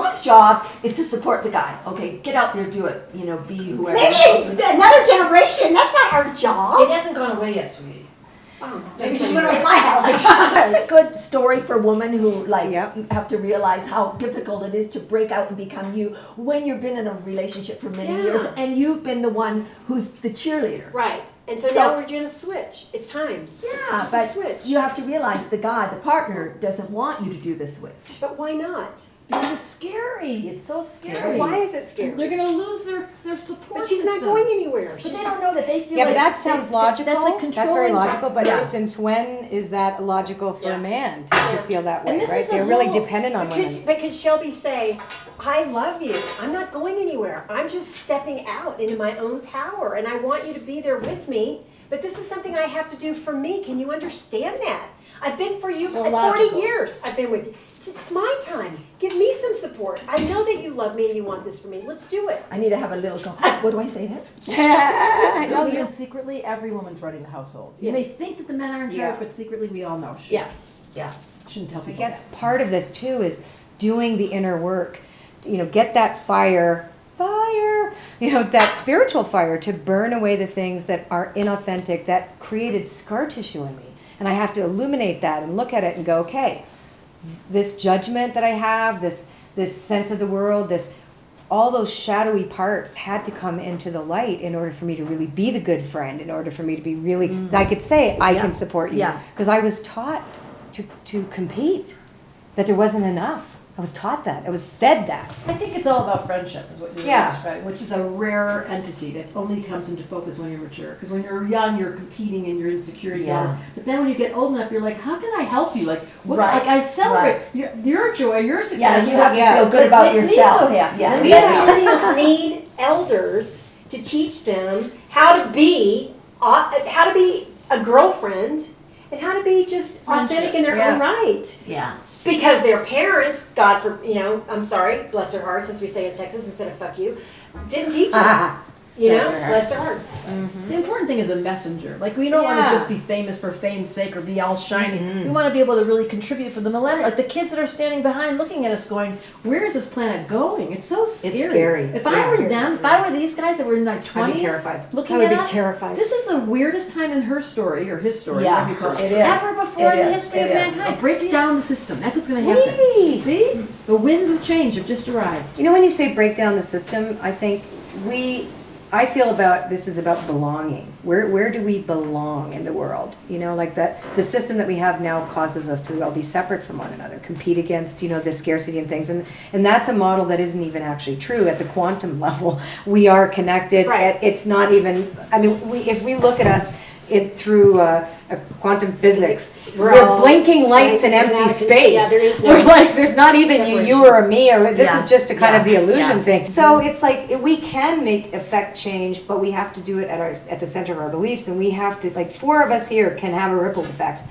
woman's job is to support the guy. Okay, get out there, do it. You know, be whoever. Maybe another generation. That's not our job. It hasn't gone away yet, sweetie. Maybe just went away my house. That's a good story for women who like Yep. have to realize how difficult it is to break out and become you when you've been in a relationship for many Yeah. years and you've been the one who's the cheerleader. Right. And so, So- now we're doing a switch. It's time. Yeah, Just a but switch. you have to realize the guy, the partner, doesn't want you to do the switch. But why not? Because it's scary. It's so scary. Why is it scary? They're going to lose their support But she's not system. going anywhere. But She's they don't know that they feel Yeah, like but that sounds logical. That's like That's very controlling. logical, but Yeah. since when is that logical for Yeah. a man Yeah. to feel that And way, this right? is a They're really whole- dependent on women. But could Shelby say, I love you. I'm not going anywhere. I'm just stepping out into my own power and I want you to be there with me. But this is something I have to do for me. Can you understand that? I've been for you So for 40 logical. years. I've been with you. It's my time. Give me some support. I know that you love me and you want this for me. Let's do it. I need to have a little go. What do I say next? No, even secretly, every woman's running the household. You Yeah. may think that the men are in charge, Yeah. but secretly we all know. Yeah, yeah. Shouldn't tell I people guess part of this too is doing the inner work. You know, get that fire, you know, that spiritual fire to burn away the things that are inauthentic, that created scar tissue in me. And I have to illuminate that and look at it and go, okay, this judgment that I have, this sense of the world, all those shadowy parts had to come into the light in order for me to really be the good friend, in order for me to be really, I could say, I Yeah. can support you. Yeah. Because I was taught to compete, that there wasn't enough. I was taught that. I was fed that. I think it's all about friendship, is what you're Yeah. describing, which is a rare entity that only comes into focus when you're mature. Because when you're young, you're competing and you're insecure. Yeah. But then when you get old enough, you're like, how can I help you? Like, what, Right, like I celebrate right. your joy, your Yeah, success. you have to Yeah. feel good about It makes yourself. me so happy. Yeah, We yeah. millennials need elders to teach them how to be a girlfriend and how to be just authentic in their Yeah. own right. Yeah. Because their parents, God for I'm sorry, bless their hearts, as we say in Texas instead of fuck you, didn't teach them. You know, bless their hearts. The important thing is a messenger. Like, we don't want Yeah. to just be famous for fame's sake or be all shiny. We want to be able to really contribute for the millennial. Like the kids that are standing behind looking at us going, where is this planet going? It's so scary. scary. If Yeah. I were them, if I were these guys that were in their I'd 20s, be terrified. looking I would at be us, terrified. this is the weirdest time in her story, or his story, Yeah, whatever you call it is. ever before in It the is. history It of is. mankind. Break down the system. That's what's going to happen. Whee! See? The winds of change have just arrived. You know, when you say break down the system, I think I feel this is about belonging. Where do we belong in the world? You know, like the system that we have now causes us to all be separate from one another, compete against, you know, the scarcity and things. And that's a model that isn't even actually true at the quantum level. We are connected. Right. It's not even, I mean, if we look at us through a quantum physics, We're we're all blinking lights in empty connected. space. Yeah, there is no We're like, there's not even you separation. or a me, or this Yeah. is just a kind of the Yeah. illusion Yeah. thing. So it's like we can affect change, but we have to do it at the center of our beliefs, and we have to, like, 4 of us here can have a ripple effect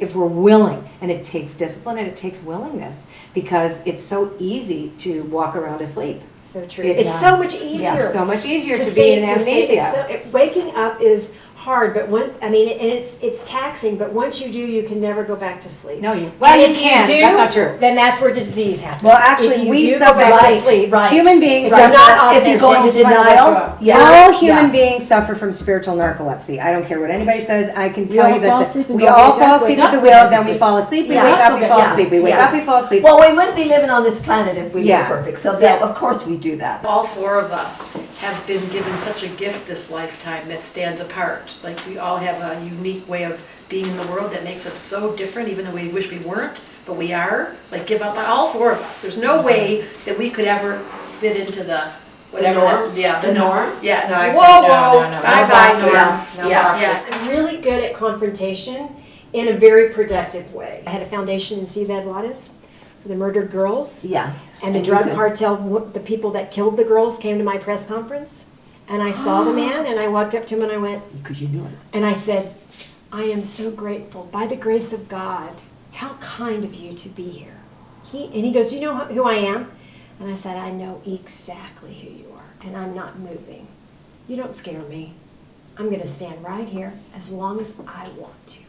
if we're willing, and it takes discipline and it takes willingness, because it's so easy to walk around asleep. So true. It's It's so much easier. So much easier to be stay- in to stay- it's amnesia. waking up is hard, but and it's taxing, but once you do, you can never go back to sleep. No, you And if can. do, That's not true. Then that's where disease happens. Well, If actually, you we do go suffer back from to sleep. Right. Human beings Right. suffer. Not If you go into authentic. denial, yeah. All human yeah. beings suffer from spiritual narcolepsy. I don't care what anybody says. I can We tell all you fall that asleep and we go all wake up, fall wake asleep up, at the go wheel, back to then we sleep. fall asleep, we Yeah. wake up, we fall Yeah. asleep, we wake Yeah. up, we fall asleep. Well, we wouldn't be living on this planet if we Yeah. were perfect. So that, of course we do that. All 4 of us have been given such a gift this lifetime that stands apart. Like, we all have a unique way of being in the world that makes us so different, even though we wish we weren't, but we are. Like, give up on all 4 of us. There's no way that we could ever fit into the whatever. norm? Yeah, The norm? Yeah, No, I- whoa, no, whoa, no, no. bye-bye, No Norm. boxes. No Yeah. boxes. Yeah. I'm really good at confrontation in a very productive way. I had a foundation in Ciudad Juarez for the murdered girls. Yeah. And the you drug could- cartel, the people that killed the girls came to my press conference. And I saw the man and I walked up to him and I went, Because you knew it. and I said, I am so grateful, by the grace of God, how kind of you to be here. He goes, do you know who I am? And I said, I know exactly who you are, and I'm not moving. You don't scare me. I'm going to stand right here as long as I want to.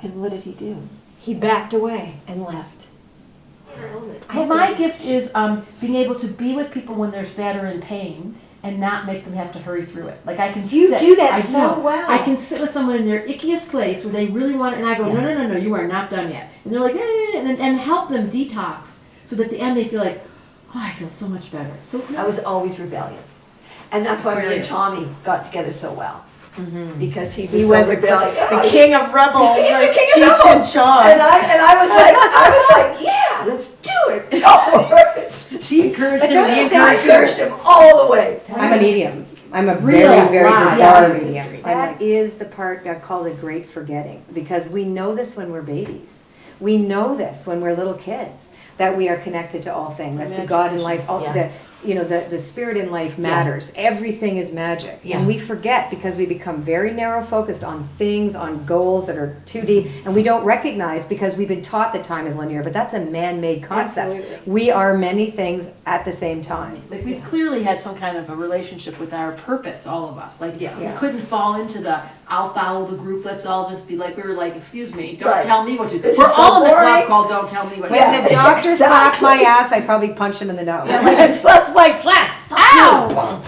And what did he do? He backed away and left. Well, my gift is being able to be with people when they're sad or in pain and not make them have to hurry through it. Like I can You sit. do that I so know. well. I can sit with someone in their ickiest place where they really want it, and I go, no, you are not done yet. And they're like, and help them detox so that at the end they feel like, oh, I feel so much better. So I was always rebellious. And that's why me and Rebellious. Tommy got together so well. Because he was, He so was rebellious. the king of rebels. He's right? the king Cheech of rebels. and Chong. And I was like, yeah, let's do it. Go for it. she encouraged But him. don't He you I encouraged her. encouraged him all the way. I'm a medium. I'm a Real, very, very wow. bizarre Yeah. medium. That is the part I call the great forgetting, because we know this when we're babies. We know this when we're little kids, that we are connected to all things, that the God in life, all, Yeah. the spirit in life matters. Everything is magic. Yeah. And we forget because we become very narrow focused on things, on goals that are 2D, and we don't recognize because we've been taught that time is linear, but that's a man-made concept. Absolutely. We are many things at the same time. Like we've clearly had some kind of a relationship with our purpose, all of us. Like Yeah. we couldn't fall into the I'll follow the group. Let's all just be like we were like, excuse me, don't Right. tell me what to do. This We're is so all in the boring. club called Don't Tell Me What to Yeah. When Do. the doctor slapped my Exactly. ass, I probably punched him in the nose. Yeah, like, It's like slap. Ow!